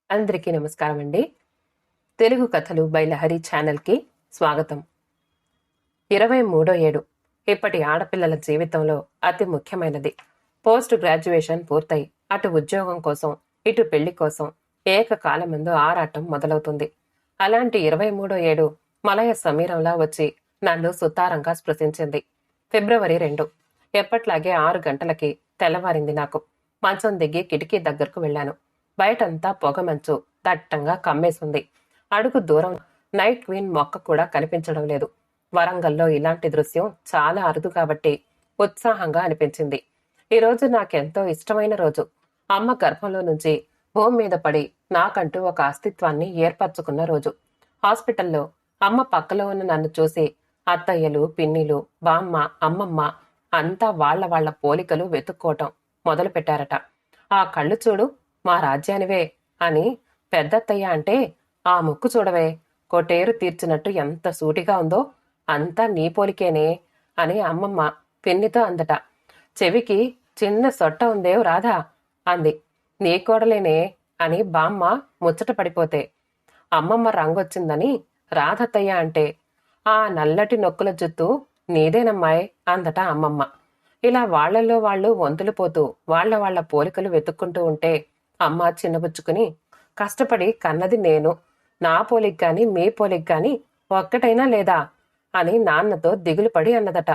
అందరికీ నమస్కారం అండి. తెలుగు కథలు బై లహరి ఛానల్కి స్వాగతం. 23వ ఏడు ఇప్పటి ఆడపిల్లల జీవితంలో అతి ముఖ్యమైనది. పోస్ట్ గ్రాడ్యుయేషన్ పూర్తయి అటు ఉద్యోగం కోసం ఇటు పెళ్లి కోసం ఏకకాలమందు ఆరాటం మొదలవుతుంది. అలాంటి 23వ ఏడు మలయ సమీరంలా వచ్చి నన్ను సుతారంగా స్పృశించింది. ఫిబ్రవరి 2 ఎప్పట్లాగే 6 గంటలకి తెల్లవారింది. నాకు మంచం దిగి కిటికీ దగ్గరకు వెళ్లాను. బయటంతా పొగమంచు దట్టంగా కమ్మేసింది. అడుగు దూరం నైట్ క్వీన్ మొక్క కూడా కనిపించడం లేదు. వరంగల్లో ఇలాంటి దృశ్యం చాలా అరుదు కాబట్టి ఉత్సాహంగా అనిపించింది. ఈ రోజు నాకెంతో ఇష్టమైన రోజు. అమ్మ గర్భంలో నుంచి భూమి మీద పడి నాకంటూ ఒక అస్తిత్వాన్ని ఏర్పరచుకున్న రోజు. హాస్పిటల్లో అమ్మ పక్కలో ఉన్న నన్ను చూసి అత్తయ్యలు, పిన్నిలు, బామ్మ, అమ్మమ్మ అంతా వాళ్ల పోలికలు వెతుక్కోవటం మొదలు పెట్టారట. ఆ కళ్ళు చూడు, మా రాజ్యానివే అని పెద్దత్తయ్య అంటే ఆ ముక్కు చూడవే, కొటేరు తీర్చినట్టు ఎంత సూటిగా ఉందో, అంతా నీ పోలికేనే అని అమ్మమ్మ పిన్నితో అందట. చెవికి చిన్న సొట్ట ఉందేవ్ రాధా అంది. నీ కోడలేనే అని బామ్మ ముచ్చట పడిపోతే, అమ్మమ్మ రంగొచ్చిందని రాధత్తయ్య అంటే, ఆ నల్లటి నొక్కుల జుత్తు నీదేనమ్మాయ్ అందట అమ్మమ్మ. ఇలా వాళ్లలో వాళ్లు వంతులు పోతూ వాళ్ల పోలికలు వెతుక్కుంటూ ఉంటే అమ్మ చిన్నబుచ్చుకుని, కష్టపడి కన్నది నేను, నా పోలిక గాని మీ పోలిక గాని ఒక్కటైనా లేదా అని నాన్నతో దిగులు పడి అన్నదట.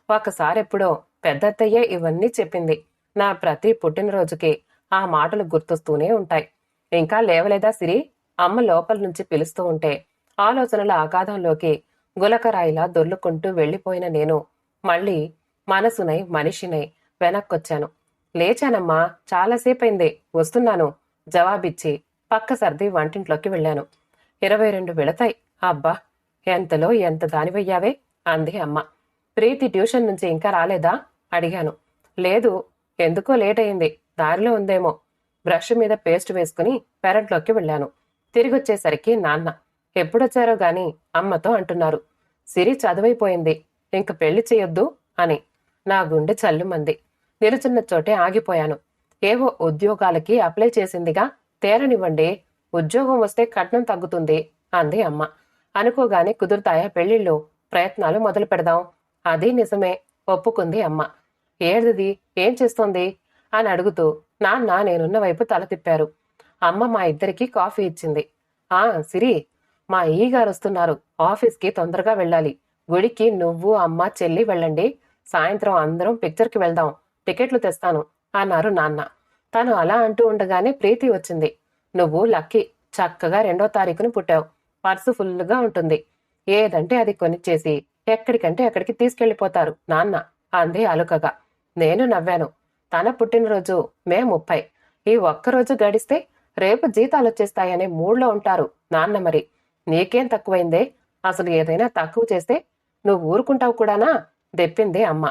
ఒకసారెప్పుడో పెద్దత్తయ్యే ఇవన్నీ చెప్పింది. నా ప్రతి పుట్టినరోజుకి ఆ మాటలు గుర్తొస్తూనే ఉంటాయి. ఇంకా లేవలేదా సిరి? అమ్మ లోపల నుంచి పిలుస్తూ ఉంటే ఆలోచనల అగాధంలోకి గులకరాయిలా దొర్లుకుంటూ వెళ్లిపోయిన నేను మళ్లీ మనసునై మనిషినై వెనక్కొచ్చాను. లేచానమ్మా, చాలాసేపైంది, వస్తున్నాను జవాబిచ్చి పక్క సర్ది వంటింట్లోకి వెళ్ళాను. 22 వెళతాయి. అబ్బా, ఎంతలో ఎంత దానివయ్యావే అంది అమ్మ. ప్రీతి ట్యూషన్ నుంచి ఇంకా రాలేదా అడిగాను. లేదు, ఎందుకో లేట్ అయింది, దారిలో ఉందేమో. బ్రష్ మీద పేస్ట్ వేసుకుని పెరట్లోకి వెళ్ళాను. తిరిగొచ్చేసరికి నాన్న ఎప్పుడొచ్చారో గాని అమ్మతో అంటున్నారు, సిరి చదువైపోయింది, ఇంక పెళ్లి చేయొద్దు అని. నా గుండె చల్లుమంది. నిలుచున్న చోటే ఆగిపోయాను. ఏవో ఉద్యోగాలకి అప్లై చేసిందిగా, తేరనివ్వండి, ఉద్యోగం వస్తే కట్నం తగ్గుతుంది అంది అమ్మ. అనుకోగానే కుదురుతాయా పెళ్లిళ్ళు, ప్రయత్నాలు మొదలు పెడదాం. అది నిజమే, ఒప్పుకుంది అమ్మ. ఏడిది, ఏం చేస్తోంది అని అడుగుతూ నాన్న నేనున్న వైపు తల తిప్పారు. అమ్మ మా ఇద్దరికి కాఫీ ఇచ్చింది. ఆ సిరి, మా ఈగారు వస్తున్నారు, ఆఫీస్కి తొందరగా వెళ్ళాలి. గుడికి నువ్వు, అమ్మ, చెల్లి వెళ్ళండి. సాయంత్రం అందరం పిక్చర్కి వెళ్దాం, టికెట్లు తెస్తాను అన్నారు నాన్న. తను అలా అంటూ ఉండగానే ప్రీతి వచ్చింది. నువ్వు లక్కీ, చక్కగా 2వ తారీఖున పుట్టావు, పర్సు ఫుల్గా ఉంటుంది, ఏదంటే అది కొనిచ్చేసి ఎక్కడికంటే అక్కడికి తీసుకెళ్లిపోతారు నాన్న అంది అలుకగా. నేను నవ్వాను. తన పుట్టినరోజు మే 30. ఈ ఒక్కరోజు గడిస్తే రేపు జీతాలొచ్చేస్తాయనే మూడ్లో ఉంటారు నాన్న. మరి నీకేం తక్కువైందే? అసలు ఏదైనా తక్కువ చేస్తే నువ్వు ఊరుకుంటావు కూడానా దెప్పింది అమ్మ.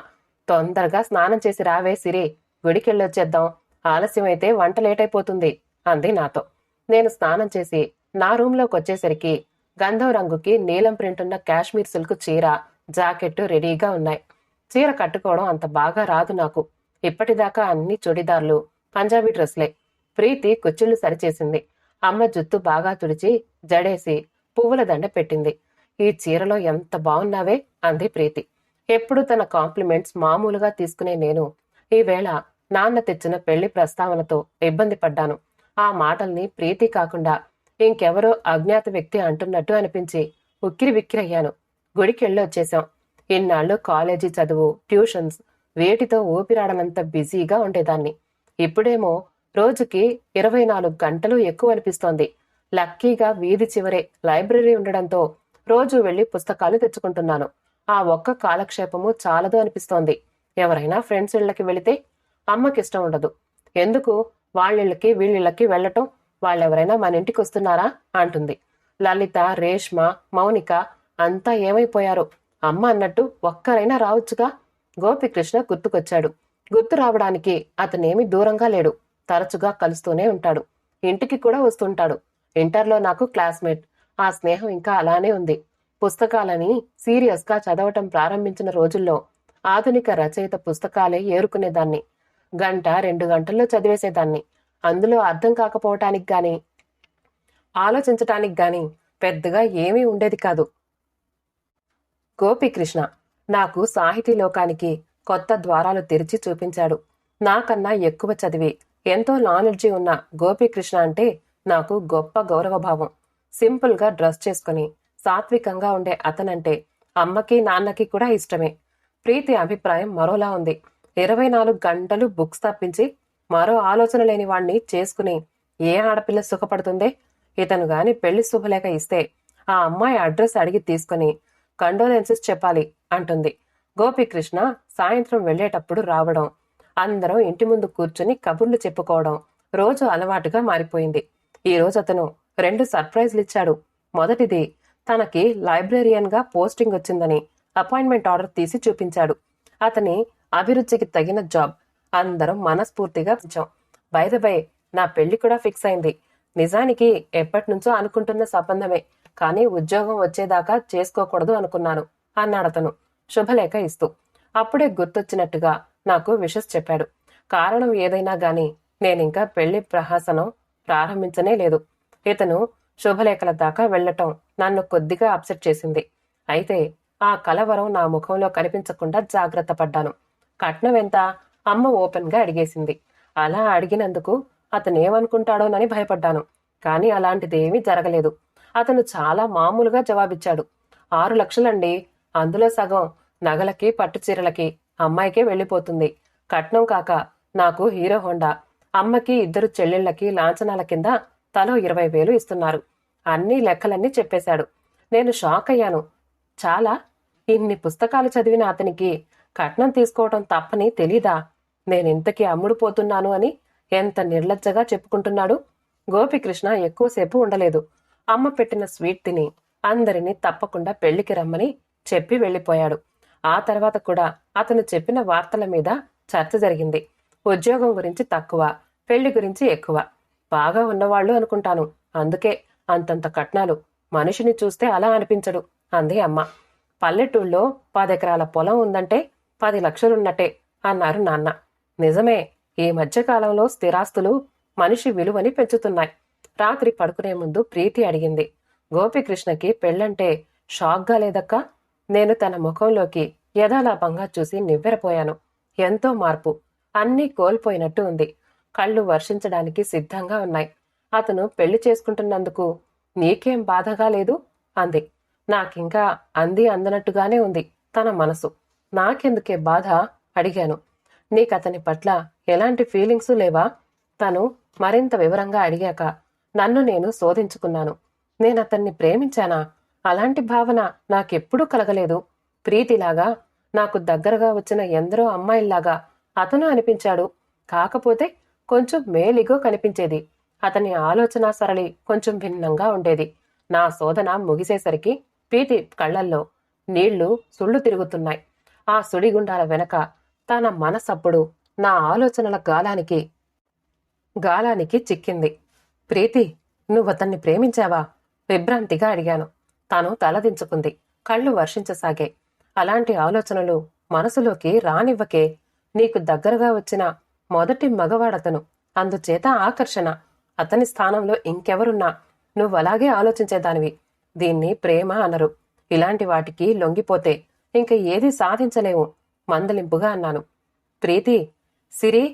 తొందరగా స్నానం చేసి రావే సిరి, గుడికెళ్ళొచ్చేద్దాం, ఆలస్యమైతే వంట లేటైపోతుంది అంది నాతో. నేను స్నానం చేసి నా రూంలోకి వచ్చేసరికి గంధం రంగుకి నీలం ప్రింటున్న కాశ్మీర్ సిల్క్ చీర, జాకెట్టు రెడీగా ఉన్నాయి. చీర కట్టుకోవడం అంత బాగా రాదు నాకు. ఇప్పటిదాకా అన్ని చుడిదార్లు, పంజాబీ డ్రెస్లే. ప్రీతి కుచ్చిళ్లు సరిచేసింది. అమ్మ జుత్తు బాగా తుడిచి జడేసి పువ్వుల దండ పెట్టింది. ఈ చీరలో ఎంత బాగున్నావే అంది ప్రీతి. ఎప్పుడు తన కాంప్లిమెంట్స్ మామూలుగా తీసుకునే నేను ఈవేళ నాన్న తెచ్చిన పెళ్లి ప్రస్తావనతో ఇబ్బంది పడ్డాను. ఆ మాటల్ని ప్రీతి కాకుండా ఇంకెవరో అజ్ఞాత వ్యక్తి అంటున్నట్టు అనిపించి ఉక్కిరి బిక్కిరయ్యాను. గుడికెళ్ళి వచ్చేశాం. ఇన్నాళ్ళు కాలేజీ చదువు, ట్యూషన్స్, వేటితో ఊపిరాడనంత బిజీగా ఉండేదాన్ని. ఇప్పుడేమో రోజుకి 24 గంటలు ఎక్కువ అనిపిస్తోంది. లక్కీగా వీధి చివరే లైబ్రరీ ఉండడంతో రోజు వెళ్లి పుస్తకాలు తెచ్చుకుంటున్నాను. ఆ ఒక్క కాలక్షేపము చాలదు అనిపిస్తోంది. ఎవరైనా ఫ్రెండ్స్ ఇళ్లకి వెళితే అమ్మకిష్టం ఉండదు. ఎందుకు వాళ్ళిళ్ళకి వీళ్ళిళ్ళకి వెళ్లటం, వాళ్ళెవరైనా మన ఇంటికి వస్తున్నారా అంటుంది. లలిత, రేష్మ, మౌనిక అంతా ఏమైపోయారో. అమ్మ అన్నట్టు ఒక్కరైనా రావచ్చుగా. గోపికృష్ణ గుర్తుకొచ్చాడు. గుర్తు రావడానికి అతనేమి దూరంగా లేడు, తరచుగా కలుస్తూనే ఉంటాడు, ఇంటికి కూడా వస్తుంటాడు. ఇంటర్లో నాకు క్లాస్మేట్. ఆ స్నేహం ఇంకా అలానే ఉంది. పుస్తకాలని సీరియస్ గా చదవటం ప్రారంభించిన రోజుల్లో ఆధునిక రచయిత పుస్తకాలే ఏరుకునేదాన్ని. 1-2 గంటల్లో చదివేసేదాన్ని. అందులో అర్థం కాకపోవటానికి గాని ఆలోచించటానికి గాని పెద్దగా ఏమీ ఉండేది కాదు. గోపీకృష్ణ నాకు సాహితీ లోకానికి కొత్త ద్వారాలు తెరిచి చూపించాడు. నాకన్నా ఎక్కువ చదివి ఎంతో నాలెడ్జి ఉన్న గోపీకృష్ణ అంటే నాకు గొప్ప గౌరవభావం. సింపుల్గా డ్రెస్ చేసుకుని సాత్వికంగా ఉండే అతనంటే అమ్మకి నాన్నకి కూడా ఇష్టమే. ప్రీతి అభిప్రాయం మరోలా ఉంది. 24 గంటలు బుక్స్ తప్పించి మరో ఆలోచన లేని వాణ్ణి చేసుకుని ఏ ఆడపిల్ల సుఖపడుతుందే? ఇతను గాని పెళ్లి శుభలేఖ ఇస్తే ఆ అమ్మాయి అడ్రస్ అడిగి తీసుకుని కండోలెన్సెస్ చెప్పాలి అంటుంది. గోపీకృష్ణ సాయంత్రం వెళ్లేటప్పుడు రావడం, అందరం ఇంటి ముందు కూర్చుని కబుర్లు చెప్పుకోవడం రోజు అలవాటుగా మారిపోయింది. ఈ రోజు అతను 2 సర్ప్రైజ్లు ఇచ్చాడు. మొదటిది, తనకి లైబ్రేరియన్ గా పోస్టింగ్ వచ్చిందని అపాయింట్మెంట్ ఆర్డర్ తీసి చూపించాడు. అతని అభిరుచికి తగిన జాబ్. అందరం మనస్ఫూర్తిగా ఇచ్చాం. బై ద బై, నా పెళ్లి కూడా ఫిక్స్ అయింది. నిజానికి ఎప్పటినుంచో అనుకుంటున్న సంబంధమే, కానీ ఉద్యోగం వచ్చేదాకా చేసుకోకూడదు అనుకున్నాను అన్నాడతను శుభలేఖ ఇస్తూ. అప్పుడే గుర్తొచ్చినట్టుగా నాకు విషస్ చెప్పాడు. కారణం ఏదైనా గాని నేనింకా పెళ్లి ప్రహసనం ప్రారంభించనే లేదు. ఇతను శుభలేఖల దాకా వెళ్లటం నన్ను కొద్దిగా అప్సెట్ చేసింది. అయితే ఆ కలవరం నా ముఖంలో కనిపించకుండా జాగ్రత్త పడ్డాను. కట్నం ఎంత? అమ్మ ఓపెన్ గా అడిగేసింది. అలా అడిగినందుకు అతనేమనుకుంటాడోనని భయపడ్డాను. కానీ అలాంటిదేమీ జరగలేదు. అతను చాలా మామూలుగా జవాబిచ్చాడు. 6 లక్షలండి. అందులో సగం నగలకి పట్టుచీరలకి అమ్మాయికే వెళ్లిపోతుంది. కట్నం కాక నాకు హీరో హోండా, అమ్మకి 2 చెల్లెళ్లకి లాంఛనాల కింద తలో 20,000 ఇస్తున్నారు. అన్ని లెక్కలన్నీ చెప్పేశాడు. నేను షాక్ అయ్యాను. చాలా, ఇన్ని పుస్తకాలు చదివిన అతనికి కట్నం తీసుకోవటం తప్పని తెలీదా? నేనింతకీ అమ్ముడుపోతున్నాను అని ఎంత నిర్లజ్జగా చెప్పుకుంటున్నాడు. గోపీకృష్ణ ఎక్కువసేపు ఉండలేదు. అమ్మ పెట్టిన స్వీట్ తిని అందరినీ తప్పకుండా పెళ్లికి రమ్మని చెప్పి వెళ్లిపోయాడు. ఆ తర్వాత కూడా అతను చెప్పిన వార్తల మీద చర్చ జరిగింది. ఉద్యోగం గురించి తక్కువ, పెళ్లి గురించి ఎక్కువ. బాగా ఉన్నవాళ్లు అనుకుంటాను, అందుకే అంతంత కట్నాలు. మనిషిని చూస్తే అలా అనిపించడు అంది అమ్మ. పల్లెటూళ్ళలో 10 ఎకరాల పొలం ఉందంటే 10 లక్షలున్నట్టే అన్నారు నాన్న. నిజమే, ఈ మధ్యకాలంలో స్థిరాస్తులు మనిషి విలువని పెంచుతున్నాయి. రాత్రి పడుకునే ముందు ప్రీతి అడిగింది. గోపీకృష్ణకి పెళ్ళంటే షాక్గా లేదక్కా? నేను తన ముఖంలోకి యథాలాపంగా చూసి నివ్వెరపోయాను. ఎంతో మార్పు. అన్నీ కోల్పోయినట్టు ఉంది. కళ్ళు వర్షించడానికి సిద్ధంగా ఉన్నాయి. అతను పెళ్లి చేసుకుంటున్నందుకు నీకేం బాధగా లేదు అంది. నాకింకా అంది అందనట్టుగానే ఉంది తన మనసు. నాకెందుకే బాధ అడిగాను. నీకతని పట్ల ఎలాంటి ఫీలింగ్స్ లేవా? తను మరింత వివరంగా అడిగాక నన్ను నేను శోధించుకున్నాను. నేనతన్ని ప్రేమించానా? అలాంటి భావన నాకెప్పుడూ కలగలేదు. ప్రీతిలాగా నాకు దగ్గరగా వచ్చిన ఎందరో అమ్మాయిల్లాగా అతను అనిపించాడు. కాకపోతే కొంచెం మేలిగో కనిపించేది. అతని ఆలోచన సరళి కొంచెం భిన్నంగా ఉండేది. నా శోధన ముగిసేసరికి ప్రీతి కళ్లల్లో నీళ్లు సుళ్ళు తిరుగుతున్నాయి. ఆ సుడిగుండాల వెనక తన మనసప్పుడు నా ఆలోచనల గాలానికి చిక్కింది. ప్రీతి, నువ్వతన్ని ప్రేమించావా? విభ్రాంతిగా అడిగాను. తాను తలదించుకుంది. కళ్ళు వర్షించసాగాయి. అలాంటి ఆలోచనలు మనసులోకి రానివ్వకే. నీకు దగ్గరగా వచ్చిన మొదటి మగవాడతను. అందుచేత ఆకర్షణ. అతని స్థానంలో ఇంకెవరున్నా నువ్వలాగే ఆలోచించేదానివి. దీన్ని ప్రేమ అనరు. ఇలాంటి వాటికి లొంగిపోతే ఇంక ఏదీ సాధించలేవు మందలింపుగా అన్నాను. ప్రీతి, సిరి,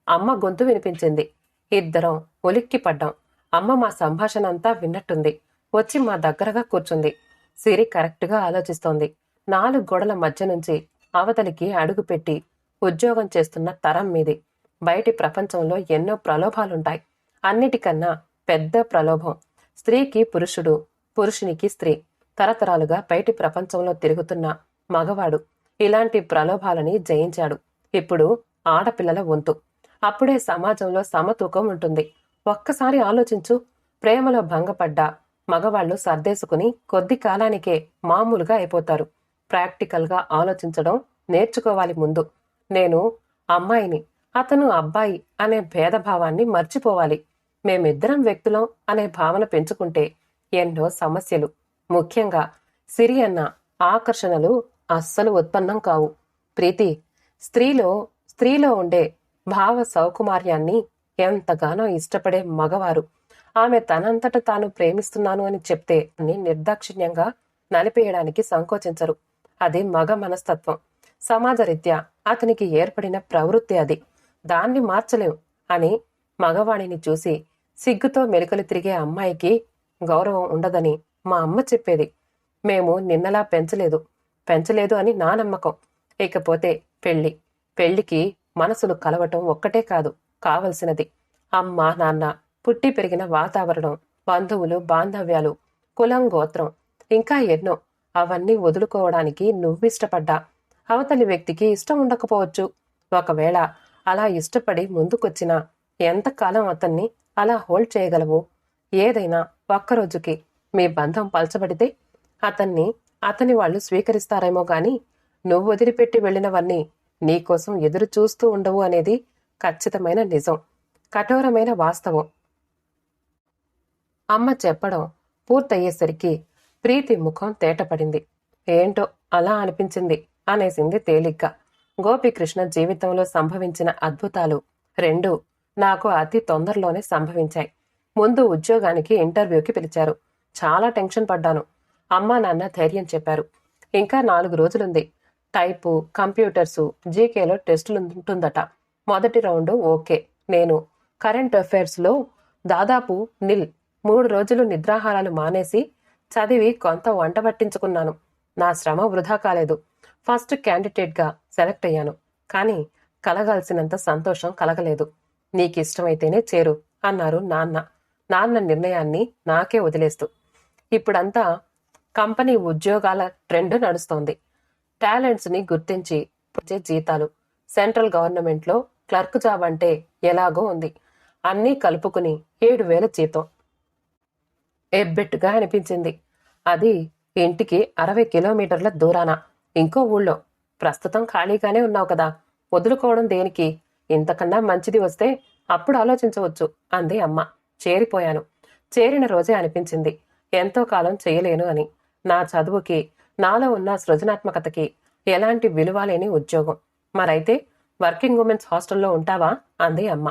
అమ్మ గొంతు వినిపించింది. ఇద్దరం ఉలిక్కిపడ్డాం. అమ్మ మా సంభాషణ అంతా విన్నట్టుంది. వచ్చి మా దగ్గరగా కూర్చుంది. సిరి కరెక్టుగా ఆలోచిస్తోంది. 4 గోడల మధ్య నుంచి అవతలికి అడుగుపెట్టి ఉద్యోగం చేస్తున్న తరం మీది. బయటి ప్రపంచంలో ఎన్నో ప్రలోభాలుంటాయి. అన్నిటికన్నా పెద్ద ప్రలోభం స్త్రీకి పురుషుడు, పురుషునికి స్త్రీ. తరతరాలుగా బయటి ప్రపంచంలో తిరుగుతున్న మగవాడు ఇలాంటి ప్రలోభాలని జయించాడు. ఇప్పుడు ఆడపిల్లల వంతు. అప్పుడే సమాజంలో సమతూకం ఉంటుంది. ఒక్కసారి ఆలోచించు. ప్రేమలో భంగపడ్డా మగవాళ్లు సర్దేసుకుని కొద్ది కాలానికే మామూలుగా అయిపోతారు. ప్రాక్టికల్ గా ఆలోచించడం నేర్చుకోవాలి ముందు. నేను అమ్మాయిని, అతను అబ్బాయి అనే భేదభావాన్ని మర్చిపోవాలి. మేమిద్దరం వ్యక్తులం అనే భావన పెంచుకుంటే ఎన్నో సమస్యలు, ముఖ్యంగా సిరి అన్న ఆకర్షణలు అస్సలు ఉత్పన్నం కావు. ప్రీతి, స్త్రీలో ఉండే భావ సౌకుమార్యాన్ని ఎంతగానో ఇష్టపడే మగవారు ఆమె తనంతట తాను ప్రేమిస్తున్నాను అని చెప్తే నిర్దాక్షిణ్యంగా నలిపేయడానికి సంకోచించరు. అది మగ మనస్తత్వం. సమాజరీత్యా అతనికి ఏర్పడిన ప్రవృత్తి అది. దాన్ని మార్చలేం అని మగవాణిని చూసి సిగ్గుతో మెలికలు తిరిగే అమ్మాయికి గౌరవం ఉండదని మా అమ్మ చెప్పేది. మేము నిన్నలా పెంచలేదు అని నా నమ్మకం. ఇకపోతే పెళ్లికి మనసులు కలవటం ఒక్కటే కాదు కావలసినది. అమ్మ నాన్న, పుట్టి పెరిగిన వాతావరణం, బంధువులు, బాంధవ్యాలు, కులం, గోత్రం, ఇంకా ఎన్నో. అవన్నీ వదులుకోవడానికి నువ్విష్టపడ్డా అవతలి వ్యక్తికి ఇష్టం ఉండకపోవచ్చు. ఒకవేళ అలా ఇష్టపడి ముందుకొచ్చినా ఎంతకాలం అతన్ని అలా హోల్డ్ చేయగలవు? ఏదైనా ఒక్కరోజుకి మీ బంధం పలచబడితే అతని వాళ్ళు స్వీకరిస్తారేమో గాని నువ్వు వదిలిపెట్టి వెళ్లినవన్నీ నీకోసం ఎదురు చూస్తూ ఉండవు అనేది ఖచ్చితమైన నిజం, కఠోరమైన వాస్తవం. అమ్మ చెప్పడం పూర్తయ్యేసరికి ప్రీతి ముఖం తేటపడింది. ఏంటో అలా అనిపించింది అనేసింది తేలిగ్గా. గోపీకృష్ణ జీవితంలో సంభవించిన అద్భుతాలు రెండూ నాకు అతి తొందరలోనే సంభవించాయి. ముందు ఉద్యోగానికి ఇంటర్వ్యూకి పిలిచారు. చాలా టెన్షన్ పడ్డాను. అమ్మా నాన్న ధైర్యం చెప్పారు. ఇంకా 4 రోజులుంది. Type, computers, జీకేలో టెస్టులుంటుందట. మొదటి రౌండు ఓకే. నేను కరెంట్ అఫైర్స్లో దాదాపు నిల్. 3 రోజులు నిద్రాహారాలు మానేసి చదివి కొంత వంట పట్టించుకున్నాను. నా శ్రమ వృధా కాలేదు. ఫస్ట్ క్యాండిడేట్గా సెలెక్ట్ అయ్యాను. కానీ కలగాల్సినంత సంతోషం కలగలేదు. నీకిష్టమైతేనే చేరు అన్నారు నాన్న నిర్ణయాన్ని నాకే వదిలేస్తూ. ఇప్పుడంతా కంపెనీ ఉద్యోగాల ట్రెండ్ నడుస్తోంది. టాలెంట్స్ ని గుర్తించి జీతాలు. సెంట్రల్ గవర్నమెంట్లో క్లర్క్ జాబ్ అంటే ఎలాగో ఉంది. అన్నీ కలుపుకుని 7,000 జీతం. ఎబ్బెట్టుగా అనిపించింది. అది ఇంటికి 60 కిలోమీటర్ల దూరాన, ఇంకో ఊళ్ళో. ప్రస్తుతం ఖాళీగానే ఉన్నావు కదా, వదులుకోవడం దేనికి? ఇంతకన్నా మంచిది వస్తే అప్పుడు ఆలోచించవచ్చు అంది అమ్మ. చేరిపోయాను. చేరిన రోజే అనిపించింది ఎంతో కాలం చేయలేను అని. నా చదువుకి, నాలో ఉన్న సృజనాత్మకతకి ఎలాంటి విలువ లేని ఉద్యోగం. మరైతే వర్కింగ్ ఉమెన్స్ హాస్టల్లో ఉంటావా అంది అమ్మ.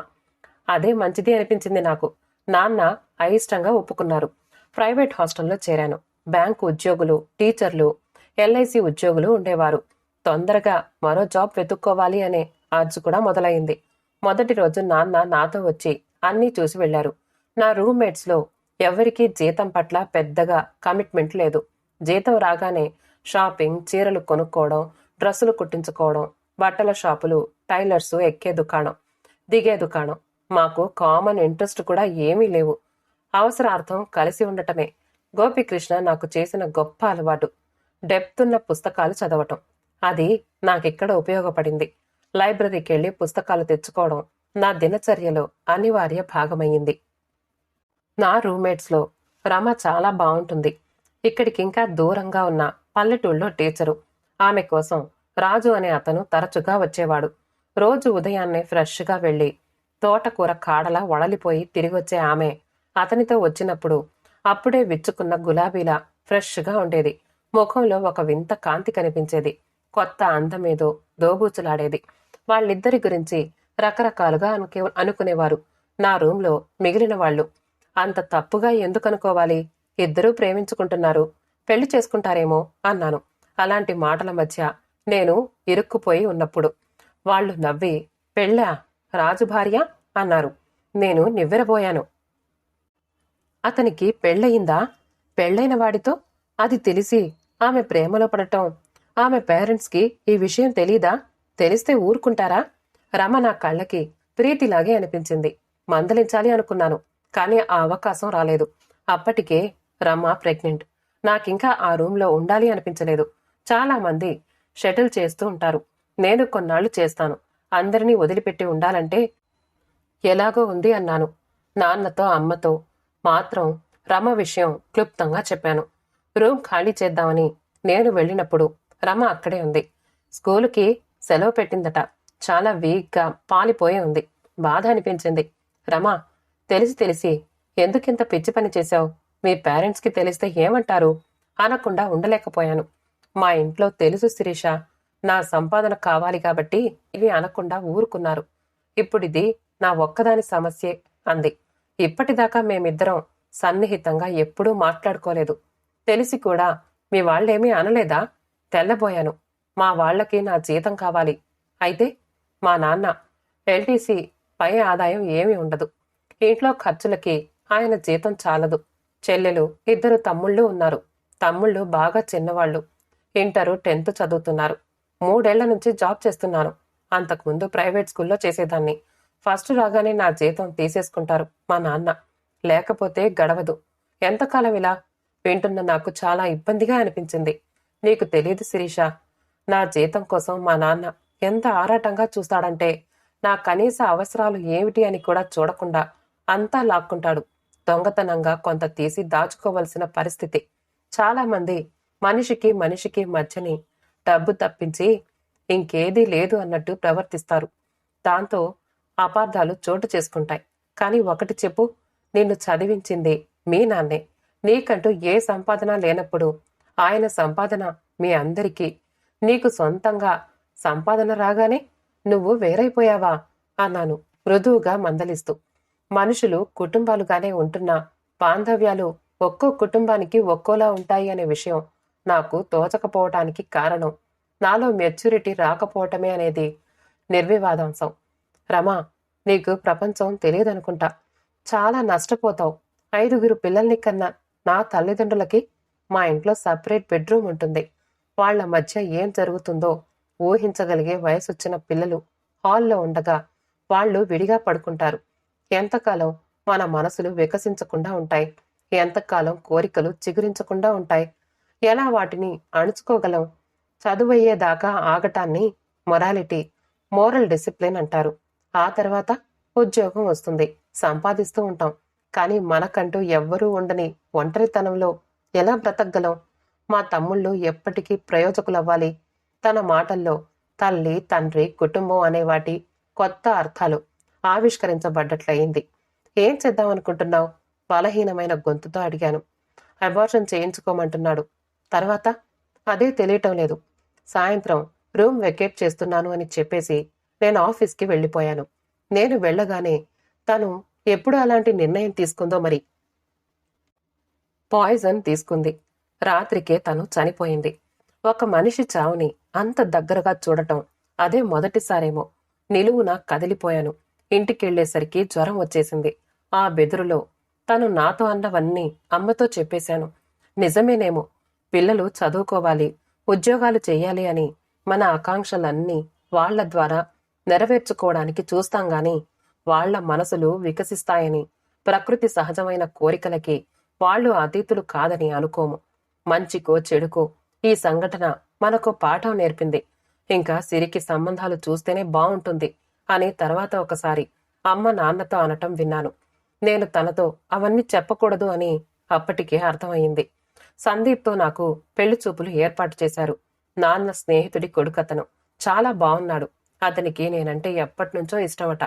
అదే మంచిది అనిపించింది నాకు. నాన్న అయిష్టంగా ఒప్పుకున్నారు. ప్రైవేట్ హాస్టల్లో చేరాను. బ్యాంకు ఉద్యోగులు, టీచర్లు, ఎల్ఐసి ఉద్యోగులు ఉండేవారు. తొందరగా మరో జాబ్ వెతుక్కోవాలి అనే ఆర్జు కూడా మొదలైంది. మొదటి రోజు నాన్న నాతో వచ్చి అన్నీ చూసి వెళ్లారు. నా రూమ్మేట్స్ లో ఎవరికీ జీతం పట్ల పెద్దగా కమిట్మెంట్ లేదు. జీతం రాగానే షాపింగ్, చీరలు కొనుక్కోవడం, డ్రెస్సులు కుట్టించుకోవడం, బట్టల షాపులు, టైలర్సు ఎక్కే దుకాణం, దిగే దుకాణం. మాకు కామన్ ఇంట్రెస్ట్ కూడా ఏమీ లేవు. అవసరార్థం కలిసి ఉండటమే గోపీకృష్ణ నాకు చేసిన గొప్ప అలవాటు. డెప్త్ ఉన్న పుస్తకాలు చదవటం. అది నాకిక్కడ ఉపయోగపడింది. లైబ్రరీకి వెళ్లి పుస్తకాలు తెచ్చుకోవడం నా దినచర్యలో అనివార్య భాగమయ్యింది. నా రూమ్మేట్స్లో రమ చాలా బాగుంటుంది. ఇక్కడికింకా దూరంగా ఉన్న పల్లెటూళ్ళలో టీచరు. ఆమె కోసం రాజు అనే అతను తరచుగా వచ్చేవాడు. రోజు ఉదయాన్నే ఫ్రెష్గా వెళ్లి తోటకూర కాడలా వడలిపోయి తిరిగొచ్చే ఆమె అతనితో వచ్చినప్పుడు అప్పుడే విచ్చుకున్న గులాబీలా ఫ్రెష్గా ఉండేది. ముఖంలో ఒక వింత కాంతి కనిపించేది. కొత్త అందమేదో దోబూచులాడేది. వాళ్ళిద్దరి గురించి రకరకాలుగా అనుకునేవారు నా రూంలో మిగిలిన వాళ్ళు. అంత తప్పుగా ఎందుకనుకోవాలి? ఇద్దరూ ప్రేమించుకుంటున్నారు, పెళ్లి చేసుకుంటారేమో అన్నాను. అలాంటి మాటల మధ్య నేను ఇరుక్కుపోయి ఉన్నప్పుడు వాళ్ళు నవ్వి, పెళ్ళా? రాజు భార్య అన్నారు. నేను నివ్వెరబోయాను. అతనికి పెళ్ళయిందా? పెళ్ళైన వాడితో అది తెలిసి ఆమె ప్రేమలో పడటం, ఆమె పేరెంట్స్కి ఈ విషయం తెలీదా? తెలిస్తే ఊరుకుంటారా? రమ నా కళ్ళకి ప్రీతిలాగే అనిపించింది. మందలించాలి అనుకున్నాను, కానీ ఆ అవకాశం రాలేదు. అప్పటికే రమ ప్రెగ్నెంట్. నాకింకా ఆ రూంలో ఉండాలి అనిపించలేదు. చాలా మంది షటిల్ చేస్తూ ఉంటారు. నేను కొన్నాళ్లు చేస్తాను. అందరినీ వదిలిపెట్టి ఉండాలంటే ఎలాగో ఉంది అన్నాను. నాన్నతో, అమ్మతో మాత్రం రమ విషయం క్లుప్తంగా చెప్పాను. రూమ్ ఖాళీ చేద్దామని నేను వెళ్ళినప్పుడు రమ అక్కడే ఉంది. స్కూలుకి సెలవు పెట్టిందట. చాలా వీక్గా పాలిపోయి ఉంది. బాధ అనిపించింది. రమా, తెలిసి ఎందుకింత పిచ్చి పని చేశావు? మీ పేరెంట్స్కి తెలిస్తే ఏమంటారు అనకుండా ఉండలేకపోయాను. మా ఇంట్లో తెలుసు శిరీష, నా సంపాదన కావాలి కాబట్టి ఇవి అనకుండా ఊరుకున్నారు. ఇప్పుడిది నా ఒక్కదాని సమస్యే అంది. ఇప్పటిదాకా మేమిద్దరం సన్నిహితంగా ఎప్పుడూ మాట్లాడుకోలేదు. తెలిసి కూడా మీ వాళ్ళేమీ అనలేదా? తెల్లబోయాను. మా వాళ్లకి నా జీతం కావాలి. అయితే మా నాన్న ఎల్టీసీ పై ఆదాయం ఏమీ ఉండదు. ఇంట్లో ఖర్చులకి ఆయన జీతం చాలదు. చెల్లెలు, 2 తమ్ముళ్ళు ఉన్నారు. తమ్ముళ్ళు బాగా చిన్నవాళ్లు. ఇంటరు 10th చదువుతున్నారు. 3 ఏళ్ల నుంచి జాబ్ చేస్తున్నాను. అంతకుముందు ప్రైవేట్ స్కూల్లో చేసేదాన్ని. ఫస్ట్ రాగానే నా జీతం తీసేసుకుంటారు మా నాన్న. లేకపోతే గడవదు. ఎంతకాలం ఇలా? వింటున్న నాకు చాలా ఇబ్బందిగా అనిపించింది. నీకు తెలీదు శిరీష. నా జీతం కోసం మా నాన్న ఎంత ఆరాటంగా చూస్తాడంటే నా కనీస అవసరాలు ఏమిటి అని కూడా చూడకుండా అంతా లాక్కుంటాడు. దొంగతనంగా కొంత తీసి దాచుకోవలసిన పరిస్థితి. చాలా మంది మనిషికి మనిషికి మధ్యని డబ్బు తప్పించి ఇంకేదీ లేదు అన్నట్టు ప్రవర్తిస్తారు. దాంతో అపార్థాలు చోటు చేసుకుంటాయి. కానీ ఒకటి చెప్పు, నిన్ను చదివించింది మీ నాన్నే. నీకంటూ ఏ సంపాదన లేనప్పుడు ఆయన సంపాదన మీ అందరికీ. నీకు సొంతంగా సంపాదన రాగానే నువ్వు వేరైపోయావా అన్నాను మృదువుగా మందలిస్తూ. మనుషులు కుటుంబాలుగానే ఉంటున్నా బాంధవ్యాలు ఒక్కో కుటుంబానికి ఒక్కోలా ఉంటాయి అనే విషయం నాకు తోచకపోవటానికి కారణం నాలో మెచ్యూరిటీ రాకపోవటమే అనేది నిర్వివాదాంశం. రమా, నీకు ప్రపంచం తెలియదనుకుంటా. చాలా నష్టపోతావు. 5 పిల్లల్ని కన్నా నా తల్లిదండ్రులకి మా ఇంట్లో సపరేట్ బెడ్రూమ్ ఉంటుంది. వాళ్ల మధ్య ఏం జరుగుతుందో ఊహించగలిగే వయసొచ్చిన పిల్లలు హాల్లో ఉండగా వాళ్ళు విడిగా పడుకుంటారు. ఎంతకాలం మన మనసులు వికసించకుండా ఉంటాయి? ఎంతకాలం కోరికలు చిగురించకుండా ఉంటాయి? ఎలా వాటిని అణుచుకోగలం? చదువయ్యేదాకా ఆగటాన్ని మొరాలిటీ, మోరల్ డిసిప్లిన్ అంటారు. ఆ తర్వాత ఉద్యోగం వస్తుంది, సంపాదిస్తూ ఉంటాం. కానీ మనకంటూ ఎవ్వరూ ఉండని ఒంటరితనంలో ఎలా బ్రతకగలం? మా తమ్ముళ్ళు ఎప్పటికీ ప్రయోజకులవ్వాలి. తన మాటల్లో తల్లి, తండ్రి, కుటుంబం అనే వాటి కొత్త అర్థాలు ఆవిష్కరించబడ్డట్లయింది. ఏం చేద్దామనుకుంటున్నావు? బలహీనమైన గొంతుతో అడిగాను. అబార్షన్ చేయించుకోమంటున్నాడు. తర్వాత అదే తెలియటం లేదు. సాయంత్రం రూమ్ వెకేట్ చేస్తున్నాను అని చెప్పేసి నేను ఆఫీస్కి వెళ్ళిపోయాను. నేను వెళ్ళగానే తను ఎప్పుడు అలాంటి నిర్ణయం తీసుకుందో మరి. పాయిజన్ తీసుకుంది. రాత్రికే తను చనిపోయింది. ఒక మనిషి చావుని అంత దగ్గరగా చూడటం అదే మొదటిసారేమో. నిలువున కదిలిపోయాను. ఇంటికెళ్లేసరికి జ్వరం వచ్చేసింది. ఆ బెదురులో తను నాతో అన్నవన్నీ అమ్మతో చెప్పేశాను. నిజమేనేమో. పిల్లలు చదువుకోవాలి, ఉద్యోగాలు చెయ్యాలి అని మన ఆకాంక్షలన్నీ వాళ్ల ద్వారా నెరవేర్చుకోవడానికి చూస్తాం గాని వాళ్ల మనసులు వికసిస్తాయని, ప్రకృతి సహజమైన కోరికలకి వాళ్లు అతీతులు కాదని అనుకోము. మంచికో చెడుకో ఈ సంఘటన మనకు పాఠం నేర్పింది. ఇంకా సిరికి సంబంధాలు చూస్తేనే బావుంటుంది అని తర్వాత ఒకసారి అమ్మ నాన్నతో అనటం విన్నాను. నేను తనతో అవన్నీ చెప్పకూడదు అని అప్పటికే అర్థమయ్యింది. సందీప్తో నాకు పెళ్లి చూపులు ఏర్పాటు చేశారు. నాన్న స్నేహితుడి కొడుకతను. చాలా బావున్నాడు. అతనికి నేనంటే ఎప్పటినుంచో ఇష్టమట.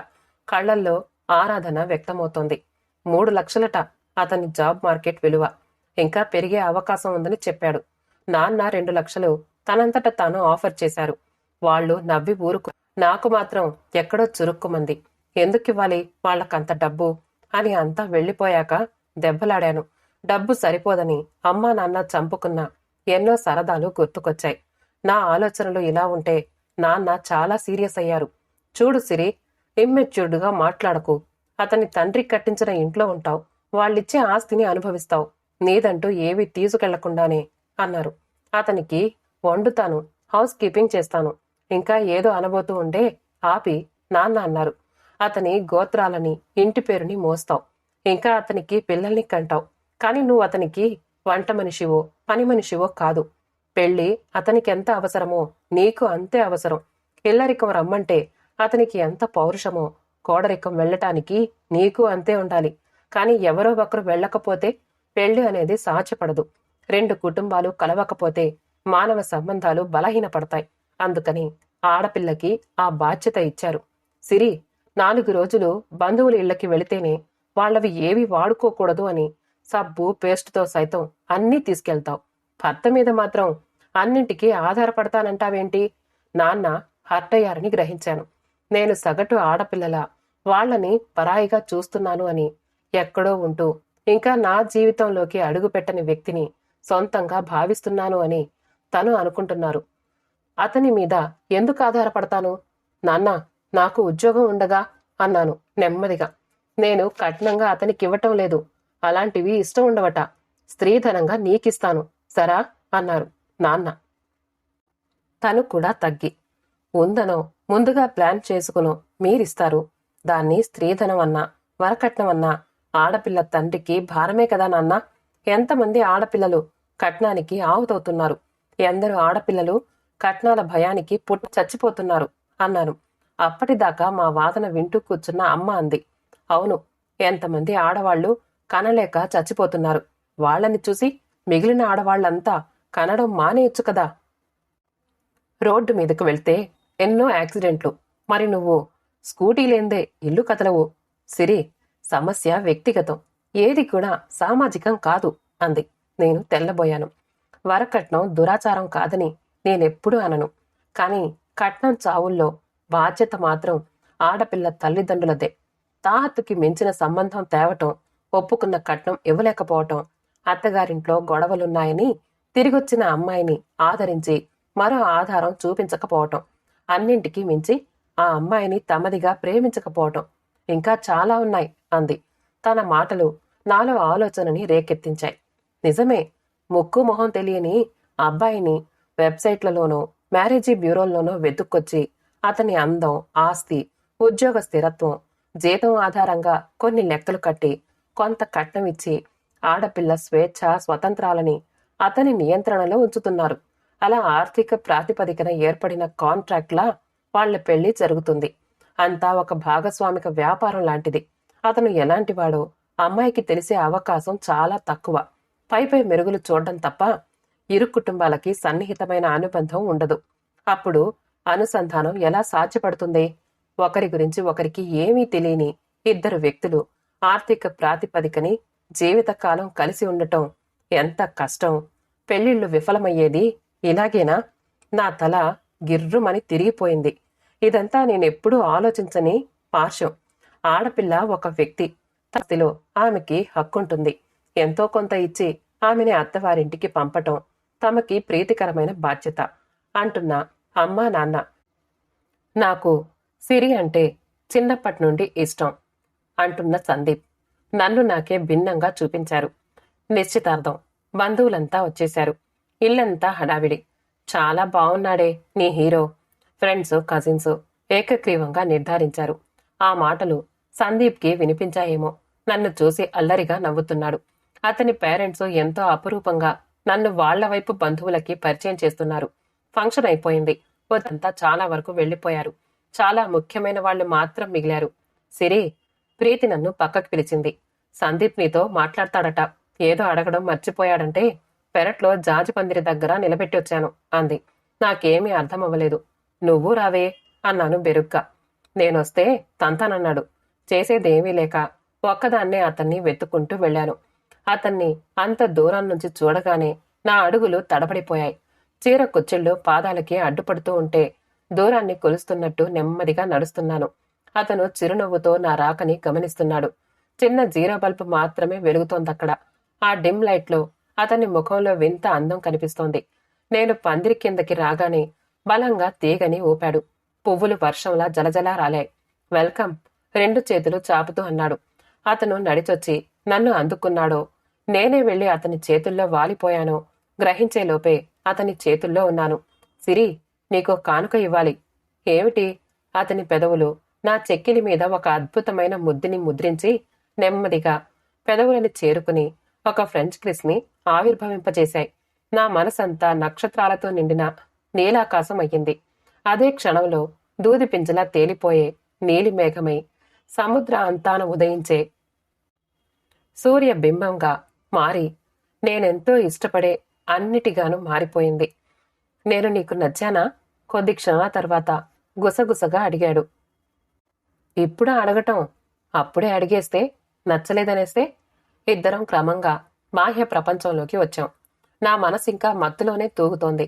కళ్లల్లో ఆరాధన వ్యక్తమవుతోంది. 3 లక్షలట అతని జాబ్ మార్కెట్ విలువ. ఇంకా పెరిగే అవకాశం ఉందని చెప్పాడు. నాన్న 2 లక్షలు తనంతట తాను ఆఫర్ చేశారు. వాళ్ళు నవ్వి ఊరుకు. నాకు మాత్రం ఎక్కడో చురుక్కుమంది. ఎందుకివ్వాలి వాళ్లకంత డబ్బు అని అంతా వెళ్లిపోయాక దెబ్బలాడాను. డబ్బు సరిపోదని అమ్మా నాన్న చంపుకున్న ఎన్నో సరదాలు గుర్తుకొచ్చాయి. నా ఆలోచనలు ఇలా ఉంటే నాన్న చాలా సీరియస్ అయ్యారు. చూడు సిరి, ఇమ్మెచ్యూర్డ్గా మాట్లాడకు. అతని తండ్రి కట్టించిన ఇంట్లో ఉంటావు. వాళ్ళిచ్చే ఆస్తిని అనుభవిస్తావు. నీదంటూ ఏవి తీసుకెళ్లకుండానే అన్నారు. అతనికి వండుతాను, హౌస్ కీపింగ్ చేస్తాను. ఇంకా ఏదో అనబోతూ ఉండే ఆపి నాన్న అన్నారు. అతని గోత్రాలని, ఇంటి పేరుని మోస్తావు. ఇంకా అతనికి పిల్లల్ని కంటావు. కాని నువ్వు అతనికి వంట మనిషివో పని మనిషివో కాదు. పెళ్లి అతనికెంత అవసరమో నీకు అంతే అవసరం. ఇల్లరికం రమ్మంటే అతనికి ఎంత పౌరుషమో కోడరికం వెళ్ళటానికి నీకు అంతే ఉండాలి. కాని ఎవరో ఒకరు వెళ్ళకపోతే పెళ్లి అనేది సాధ్యపడదు. 2 కుటుంబాలు కలవకపోతే మానవ సంబంధాలు బలహీనపడతాయి. అందుకని ఆడపిల్లకి ఆ బాధ్యత ఇచ్చారు. సిరి, 4 రోజులు బంధువుల ఇళ్లకి వెళితేనే వాళ్ళవి ఏవి వాడుకోకూడదు అని సబ్బు, పేస్టుతో సైతం అన్నీ తీసుకెళ్తావు. భర్త మీద మాత్రం అన్నింటికీ ఆధారపడతానంటావేంటి? నాన్న హర్టయ్యారని గ్రహించాను. నేను సగటు ఆడపిల్లలా వాళ్ళని పరాయిగా చూస్తున్నాను అని, ఎక్కడో ఉంటూ ఇంకా నా జీవితంలోకి అడుగుపెట్టని వ్యక్తిని సొంతంగా భావిస్తున్నాను అని తను అనుకుంటున్నారు. అతని మీద ఎందుకు ఆధారపడతాను? నాన్నా, నాకు ఉద్యోగం ఉండగా అన్నాను నెమ్మదిగా. నేను కట్నంగా అతనికివ్వటం లేదు. అలాంటివి ఇష్టం ఉండవట. స్త్రీధనంగా నీకిస్తాను సరా అన్నారు నాన్న. తను కూడా తగ్గి, ఉందనో ముందుగా ప్లాన్ చేసుకునో మీరిస్తారు. దాన్ని స్త్రీధనం అన్నా వరకట్నం అన్నా ఆడపిల్ల తండ్రికి భారమే కదా నాన్న. ఎంతమంది ఆడపిల్లలు కట్నానికి ఆవుతవుతున్నారు. ఎందరు ఆడపిల్లలు కట్నాల భయానికి చచ్చిపోతున్నారు అన్నాను. అప్పటిదాకా మా వాదన వింటూ కూర్చున్న అమ్మ అంది, అవును, ఎంతమంది ఆడవాళ్లు కనలేక చచ్చిపోతున్నారు. వాళ్ళని చూసి మిగిలిన ఆడవాళ్లంతా కనడం మానేయొచ్చు కదా. రోడ్డు మీదకు వెళ్తే ఎన్నో యాక్సిడెంట్లు. మరి నువ్వు స్కూటీ లేందే ఇల్లు కదలవు. సిరి, సమస్య వ్యక్తిగతం, ఏది కూడా సామాజికం కాదు అంది. నేను తెల్లబోయాను. వరకట్నం దురాచారం కాదని నేనెప్పుడూ అనను. కాని కట్నం చావుల్లో బాధ్యత మాత్రం ఆడపిల్ల తల్లిదండ్రులదే. తాహత్తుకి మించిన సంబంధం తేవటం, ఒప్పుకున్న కట్నం ఇవ్వలేకపోవటం, అత్తగారింట్లో గొడవలున్నాయని తిరిగొచ్చిన అమ్మాయిని ఆదరించి మరో ఆధారం చూపించకపోవటం, అన్నింటికీ మించి ఆ అమ్మాయిని తమదిగా ప్రేమించకపోవటం, ఇంకా చాలా ఉన్నాయి అంది. తన మాటలు నాలో ఆలోచనని రేకెత్తించాయి. నిజమే, ముక్కు మొహం తెలియని అబ్బాయిని వెబ్సైట్లలోనో మ్యారేజీ బ్యూరోల్లోనో వెతుక్కొచ్చి అతని అందం, ఆస్తి, ఉద్యోగ స్థిరత్వం, జీతం ఆధారంగా కొన్ని లెక్కలు కట్టి కొంత కట్నం ఇచ్చి ఆడపిల్ల స్వేచ్ఛ స్వతంత్రాలని అతని నియంత్రణలో ఉంచుతున్నారు. అలా ఆర్థిక ప్రాతిపదికన ఏర్పడిన కాంట్రాక్ట్లా వాళ్ల పెళ్లి జరుగుతుంది. అంతా ఒక భాగస్వామిక వ్యాపారం లాంటిది. అతను ఎలాంటివాడో అమ్మాయికి తెలిసే అవకాశం చాలా తక్కువ. పైపై మెరుగులు చూడడం తప్ప ఇరు కుటుంబాలకి సన్నిహితమైన అనుబంధం ఉండదు. అప్పుడు అనుసంధానం ఎలా సాధ్యపడుతుంది? ఒకరి గురించి ఒకరికి ఏమీ తెలియని ఇద్దరు వ్యక్తులు ఆర్థిక ప్రాతిపదికని జీవితకాలం కలిసి ఉండటం ఎంత కష్టం. పెళ్లిళ్లు విఫలమయ్యేది ఇలాగేనా? నా తల గిర్రుమని తిరిగిపోయింది. ఇదంతా నేనెప్పుడూ ఆలోచించని పార్శ్వం. ఆడపిల్ల ఒక వ్యక్తి, తస్తిలో ఆమెకి హక్కుంటుంది. ఎంతో కొంత ఇచ్చి ఆమెని అత్తవారింటికి పంపటం తమకి ప్రీతికరమైన బాధ్యత అంటున్న అమ్మా నాన్న. నాకు సిరి అంటే చిన్నప్పటి నుండి ఇష్టం అంటున్న సందీప్ నన్ను నాకే భిన్నంగా చూపించారు. నిశ్చితార్థం, బంధువులంతా వచ్చేశారు. ఇల్లంతా హడావిడి. చాలా బావున్నాడే నీ హీరో, ఫ్రెండ్స్ కజిన్స్ ఏకగ్రీవంగా నిర్ధారించారు. ఆ మాటలు సందీప్కి వినిపించాయేమో. నన్ను చూసి అల్లరిగా నవ్వుతున్నాడు. అతని పేరెంట్స్ ఎంతో అపురూపంగా నన్ను వాళ్ల వైపు బంధువులకి పరిచయం చేస్తున్నారు. ఫంక్షన్ అయిపోయింది. వదంతా చాలా వరకు వెళ్లిపోయారు. చాలా ముఖ్యమైన వాళ్లు మాత్రం మిగిలారు. సిరి, ప్రీతి నన్ను పక్కకు పిలిచింది. సందీప్ నీతో మాట్లాడతాడట. ఏదో అడగడం మర్చిపోయాడంటే పెరట్లో జాజి పందిరి దగ్గర నిలబెట్టి వచ్చాను అంది. నాకేమీ అర్థమవ్వలేదు. నువ్వు రావే అన్నాను బెరుగ్గా. నేనొస్తే తంతానన్నాడు. చేసేదేమీ లేక ఒక్కదాన్నే అతన్ని వెతుక్కుంటూ వెళ్లాను. అతన్ని అంత దూరం నుంచి చూడగానే నా అడుగులు తడబడిపోయాయి. చీర కుచ్చిళ్ళు పాదాలకి అడ్డుపడుతూ ఉంటే దూరాన్ని కొలుస్తున్నట్టు నెమ్మదిగా నడుస్తున్నాను. అతను చిరునవ్వుతో నా రాకని గమనిస్తున్నాడు. చిన్న జీరో బల్బు మాత్రమే వెలుగుతోందక్కడ. ఆ డిమ్ లైట్లో అతని ముఖంలో వింత అందం కనిపిస్తోంది. నేను పందిరి కిందకి రాగానే బలంగా తీగని ఊపాడు. పువ్వులు వర్షంలా జలజలా రాలాయి. వెల్కమ్, రెండు చేతులు చాపుతూ అన్నాడు. అతను నడిచొచ్చి నన్ను అందుకున్నాడో, నేనే వెళ్లి అతని చేతుల్లో వాలిపోయానో గ్రహించేలోపే అతని చేతుల్లో ఉన్నాను. సిరి, నీకో కానుక ఇవ్వాలి. ఏమిటి? అతని పెదవులు నా చెక్కిలి మీద ఒక అద్భుతమైన ముద్దుని ముద్రించి నెమ్మదిగా పెదవులని చేరుకుని ఒక ఫ్రెంచ్ కిస్ ని ఆవిర్భవింపజేశాయి. నా మనసంతా నక్షత్రాలతో నిండిన నీలాకాశం అయ్యింది. అదే క్షణంలో దూది పింజలా తేలిపోయే నీలి మేఘమై సముద్ర అంతాన ఉదయించే సూర్య బింబంగా మారి నేనెంతో ఇష్టపడే అన్నిటిగాను మారిపోయింది. నేను నీకు నచ్చానా? కొద్ది క్షణాల తర్వాత గుసగుసగా అడిగాడు. ఇప్పుడు అడగటం, అప్పుడే అడిగేస్తే నచ్చలేదనేస్తే? ఇద్దరం క్రమంగా బాహ్య ప్రపంచంలోకి వచ్చాం. నా మనసింకా మత్తులోనే తూగుతోంది.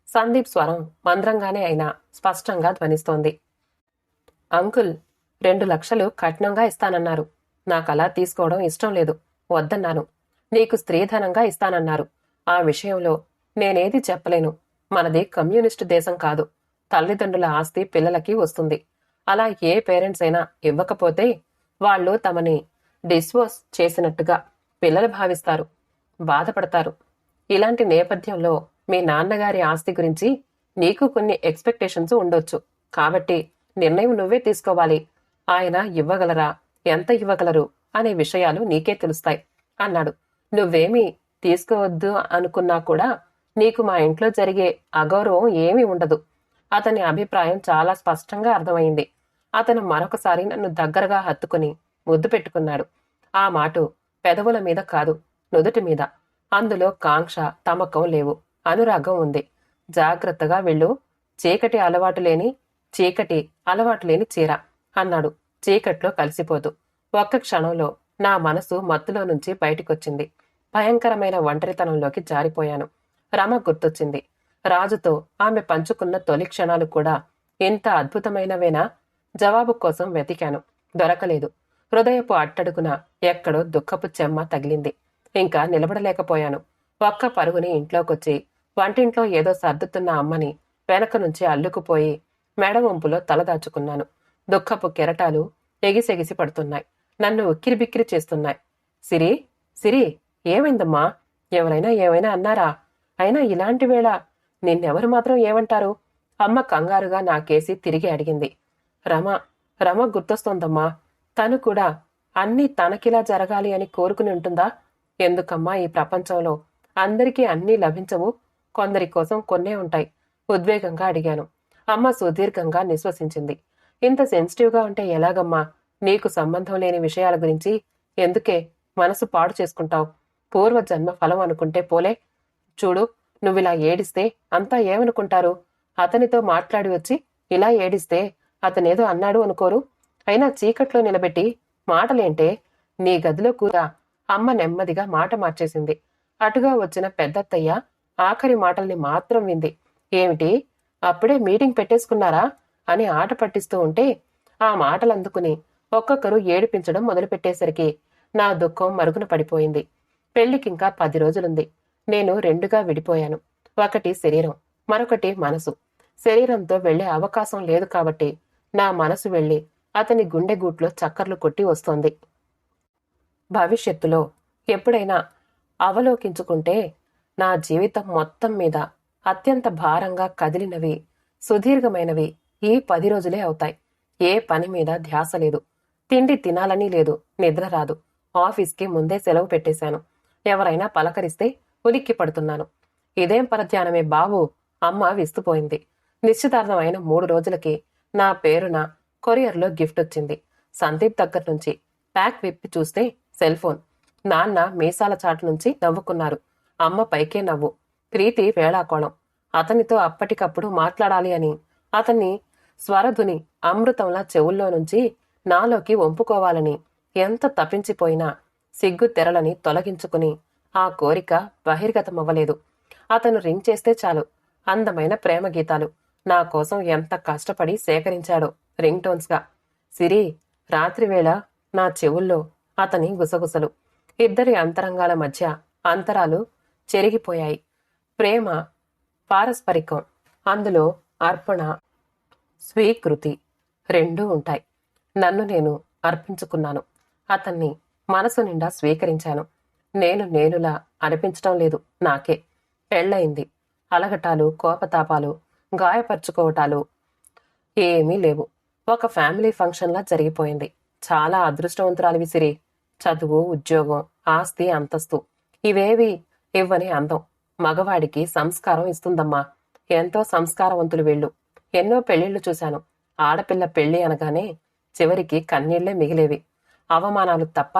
సందీప్ స్వరం మంద్రంగానే అయినా స్పష్టంగా ధ్వనిస్తోంది. అంకుల్, 2 లక్షలు కట్నంగా ఇస్తానన్నారు. నాకలా తీసుకోవడం ఇష్టం లేదు. వద్దన్నాను. నీకు స్త్రీధనంగా ఇస్తానన్నారు. ఆ విషయంలో నేనేది చెప్పలేను. మనది కమ్యూనిస్టు దేశం కాదు. తల్లిదండ్రుల ఆస్తి పిల్లలకి వస్తుంది. అలా ఏ పేరెంట్స్ అయినా ఇవ్వకపోతే వాళ్ళు తమని డిస్వోర్స్ చేసినట్టుగా పిల్లలు భావిస్తారు, బాధపడతారు. ఇలాంటి నేపథ్యంలో మీ నాన్నగారి ఆస్తి గురించి నీకు కొన్ని ఎక్స్పెక్టేషన్స్ ఉండొచ్చు. కాబట్టి నిర్ణయం నువ్వే తీసుకోవాలి. ఆయన ఇవ్వగలరా, ఎంత ఇవ్వగలరు అనే విషయాలు నీకే తెలుస్తాయి అన్నాడు. నువ్వేమీ తీసుకోవద్దు అనుకున్నా కూడా నీకు మా ఇంట్లో జరిగే అగౌరవం ఏమీ ఉండదు. అతని అభిప్రాయం చాలా స్పష్టంగా అర్థమైంది. అతను మరొకసారి నన్ను దగ్గరగా హత్తుకుని ముద్దు పెట్టుకున్నాడు. ఆ మాటు పెదవుల మీద కాదు, నుదుటి మీద. అందులో కాంక్ష, తమకం లేవు, అనురాగం ఉంది. జాగ్రత్తగా వెళ్ళు. చీకటి అలవాటు లేని చీర అన్నాడు చీకట్లో కలిసిపోతూ. ఒక్క క్షణంలో నా మనసు మత్తులో నుంచి బయటికొచ్చింది. భయంకరమైన ఒంటరితనంలోకి జారిపోయాను. రమ గుర్తొచ్చింది. రాజుతో ఆమె పంచుకున్న తొలి క్షణాలు కూడా ఇంత అద్భుతమైనవేనా? జవాబు కోసం వెతికాను. దొరకలేదు. హృదయపు అట్టడుగున ఎక్కడో దుఃఖపు చెమ్మ తగిలింది. ఇంకా నిలబడలేకపోయాను. ఒక్క పరుగుని ఇంట్లోకొచ్చి వంటింట్లో ఏదో సర్దుతున్న అమ్మని వెనక నుంచి అల్లుకుపోయి మెడవంపులో తలదాచుకున్నాను. దుఃఖపు కెరటాలు ఎగిసెగిసి పడుతున్నాయి. నన్ను ఉక్కిరిబిక్కిరి చేస్తున్నాయి. సిరి, సిరి, ఏమైందమ్మా? ఎవరైనా ఏమైనా అన్నారా? అయినా ఇలాంటి వేళ నిన్నెవరు మాత్రం ఏమంటారు? అమ్మ కంగారుగా నాకేసి తిరిగి అడిగింది. రమ గుర్తొస్తోందమ్మా. తను కూడా అన్నీ తనకిలా జరగాలి అని కోరుకుని ఉంటుందా? ఎందుకమ్మా ఈ ప్రపంచంలో అందరికీ అన్నీ లభించవు? కొందరి కోసం కొన్నే ఉంటాయి. ఉద్వేగంగా అడిగాను. అమ్మ సుదీర్ఘంగా నిశ్వసించింది. ఇంత సెన్సిటివ్గా ఉంటే ఎలాగమ్మా? నీకు సంబంధం లేని విషయాల గురించి ఎందుకే మనసు పాడు చేసుకుంటావు? పూర్వజన్మ ఫలం అనుకుంటే పోలే. చూడు, నువ్విలా ఏడిస్తే అంతా ఏమనుకుంటారు? అతనితో మాట్లాడి వచ్చి ఇలా ఏడిస్తే అతనేదో అన్నాడు అనుకోరు? అయినా చీకట్లో నిలబెట్టి మాటలేంటే? నీ గదిలో కూరా. అమ్మ నెమ్మదిగా మాట మార్చేసింది. అటుగా వచ్చిన పెద్దత్తయ్య ఆఖరి మాటల్ని మాత్రం వింది. ఏమిటి, అప్పుడే మీటింగ్ పెట్టేసుకున్నారా అని ఆట పట్టిస్తూ ఉంటే ఆ మాటలందుకుని ఒక్కొక్కరు ఏడిపించడం మొదలుపెట్టేసరికి నా దుఃఖం మరుగున పడిపోయింది. పెళ్లికింకా 10 రోజులుంది. నేను రెండుగా విడిపోయాను. ఒకటి శరీరం, మరొకటి మనసు. శరీరంతో వెళ్లే అవకాశం లేదు కాబట్టి నా మనసు వెళ్లి అతని గుండెగూట్లో చక్కర్లు కొట్టి వస్తోంది. భవిష్యత్తులో ఎప్పుడైనా అవలోకించుకుంటే నా జీవితం మొత్తం మీద అత్యంత భారంగా కదిలినవి, సుదీర్ఘమైనవి ఈ 10 రోజులే అవుతాయి. ఏ పని మీద ధ్యాస లేదు. తిండి తినాలని లేదు, నిద్ర రాదు. ఆఫీస్కి ముందే సెలవు పెట్టేశాను. ఎవరైనా పలకరిస్తే ఉలిక్కి పడుతున్నాను. ఇదేం పరధ్యానమే బాబు! అమ్మ విస్తుపోయింది. నిశ్చితార్థం అయిన 3 రోజులకి నా పేరున కొరియర్లో గిఫ్ట్ వచ్చింది. సందీప్ దగ్గర నుంచి. ప్యాక్ విప్పి చూస్తే సెల్ ఫోన్. నాన్న మీసాల చాటు నుంచి నవ్వుకున్నారు. అమ్మ పైకే నవ్వు. ప్రీతి వేళాకోళం. అతనితో అప్పటికప్పుడు మాట్లాడాలి అని అతన్ని స్వరధుని అమృతంలా చెవుల్లో నుంచి నాలోకి వంపుకోవాలని ఎంత తప్పించిపోయినా సిగ్గు తెరలని తొలగించుకుని ఆ కోరిక బహిర్గతమవ్వలేదు. అతను రింగ్ చేస్తే చాలు అందమైన ప్రేమ గీతాలు నా కోసం ఎంత కష్టపడి సేకరించాడో రింగ్ టోన్స్గా. సిరి, రాత్రివేళ నా చెవుల్లో అతని గుసగుసలు. ఇద్దరి అంతరంగాల మధ్య అంతరాలు చెరిగిపోయాయి. ప్రేమ పారస్పరికం. అందులో అర్పణ, స్వీకృతి రెండూ ఉంటాయి. నన్ను నేను అర్పించుకున్నాను. అతన్ని మనసు నిండా స్వీకరించాను. నేనులా అనిపించటం లేదు నాకే. పెళ్ళయింది. అలగటాలు, కోపతాపాలు, గాయపరుచుకోవటాలు ఏమీ లేవు. ఒక ఫ్యామిలీ ఫంక్షన్లా జరిగిపోయింది. చాలా అదృష్టవంతురాలివి సిరి. చదువు, ఉద్యోగం, ఆస్తి, అంతస్తు ఇవేవి ఇవ్వని అందం మగవాడికి సంస్కారం ఇస్తుందమ్మా. ఎంతో సంస్కారవంతులు వీళ్ళు. ఎన్నో పెళ్లిళ్లు చూశాను. ఆడపిల్ల పెళ్లి అనగానే చివరికి కన్నీళ్లే మిగిలేవి. అవమానాలు తప్ప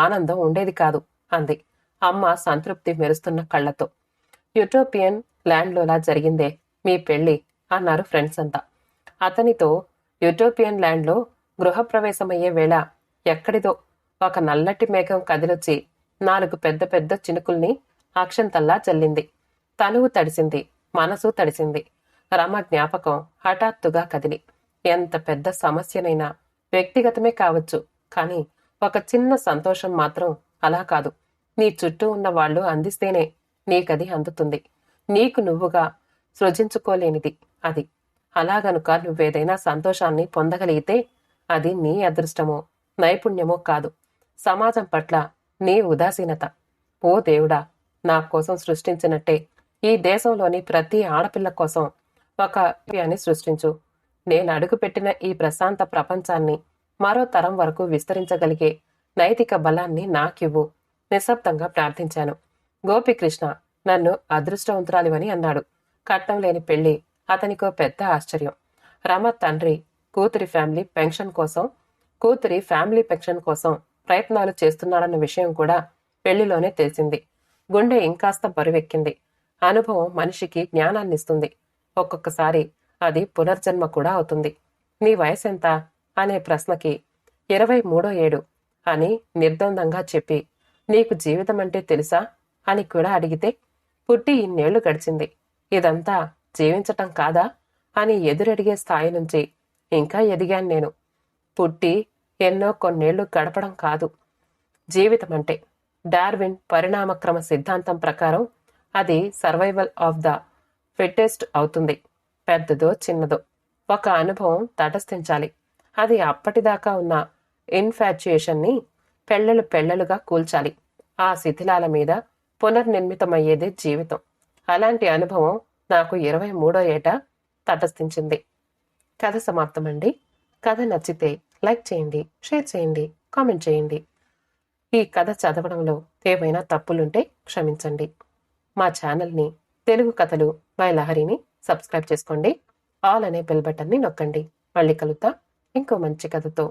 ఆనందం ఉండేది కాదు అంది అమ్మ సంతృప్తి మెరుస్తున్న కళ్లతో. యూటోపియన్ ల్యాండ్లోలా జరిగిందే మీ పెళ్లి అన్నారు ఫ్రెండ్స్ అంతా. అతనితో యూటోపియన్ ల్యాండ్లో గృహప్రవేశమయ్యే వేళ ఎక్కడిదో ఒక నల్లటి మేఘం కదిలొచ్చి 4 పెద్ద పెద్ద చినుకుల్ని అక్షంతల్లా చల్లింది. తనువు తడిసింది, మనసు తడిసింది. రమ జ్ఞాపకం హఠాత్తుగా కదిలి ఎంత పెద్ద సమస్యనైనా వ్యక్తిగతమే కావచ్చు, కానీ ఒక చిన్న సంతోషం మాత్రం అలా కాదు. నీ చుట్టూ ఉన్న వాళ్ళు అందిస్తేనే నీకది అందుతుంది. నీకు నువ్వుగా సృజించుకోలేనిది అది. అలాగనుక నువ్వేదైనా సంతోషాన్ని పొందగలిగితే అది నీ అదృష్టమో నైపుణ్యమో కాదు, సమాజం పట్ల నీ ఉదాసీనత. ఓ దేవుడా, నా కోసం సృష్టించినట్టే ఈ దేశంలోని ప్రతి ఆడపిల్ల కోసం ఒక విషయాన్ని సృష్టించు. నేను అడుగుపెట్టిన ఈ ప్రశాంత ప్రపంచాన్ని మరో తరం వరకు విస్తరించగలిగే నైతిక బలాన్ని నాకివ్వు. నిశ్శబ్దంగా ప్రార్థించాను. గోపికృష్ణ నన్ను అదృష్టవంతురాలివని అన్నాడు. కట్నం లేని పెళ్లి అతనికో పెద్ద ఆశ్చర్యం. రమ తండ్రి కూతురి ఫ్యామిలీ పెన్షన్ కోసం ప్రయత్నాలు చేస్తున్నాడన్న విషయం కూడా పెళ్లిలోనే తెలిసింది. గుండె ఇంకాస్త బరువెక్కింది. అనుభవం మనిషికి జ్ఞానాన్నిస్తుంది. ఒక్కొక్కసారి అది పునర్జన్మ కూడా అవుతుంది. నీ వయసెంత అనే ప్రశ్నకి 23వ ఏడు అని నిర్ద్వందంగా చెప్పి, నీకు జీవితం అంటే తెలుసా అని కూడా అడిగితే, పుట్టి ఇన్నేళ్లు గడిచింది, ఇదంతా జీవించటం కాదా అని ఎదురడిగే స్థాయి నుంచి ఇంకా ఎదిగాను నేను. పుట్టి ఎన్నో కొన్నేళ్లు గడపడం కాదు జీవితం అంటే. డార్విన్ పరిణామక్రమ సిద్ధాంతం ప్రకారం అది సర్వైవల్ ఆఫ్ ద ఫిట్టెస్ట్ అవుతుంది. పెద్దదో చిన్నదో ఒక అనుభవం తటస్థించాలి. అది అప్పటిదాకా ఉన్న ఇన్ఫాచ్యుయేషన్ని పెళ్ళలుగా కూల్చాలి. ఆ శిథిలాల మీద పునర్నిర్మితమయ్యేదే జీవితం. అలాంటి అనుభవం నాకు 23వ ఏట తటస్థించింది. కథ సమాప్తమండి. కథ నచ్చితే లైక్ చేయండి, షేర్ చేయండి, కామెంట్ చేయండి. ఈ కథ చదవడంలో ఏవైనా తప్పులుంటే క్షమించండి. మా ఛానల్ని తెలుగు కథలు బై లహరిని సబ్స్క్రైబ్ చేసుకోండి. ఆల్ అనే బెల్ బటన్ని నొక్కండి. మళ్ళీ కలుద్దాం ఇంకో మంచి కథతో.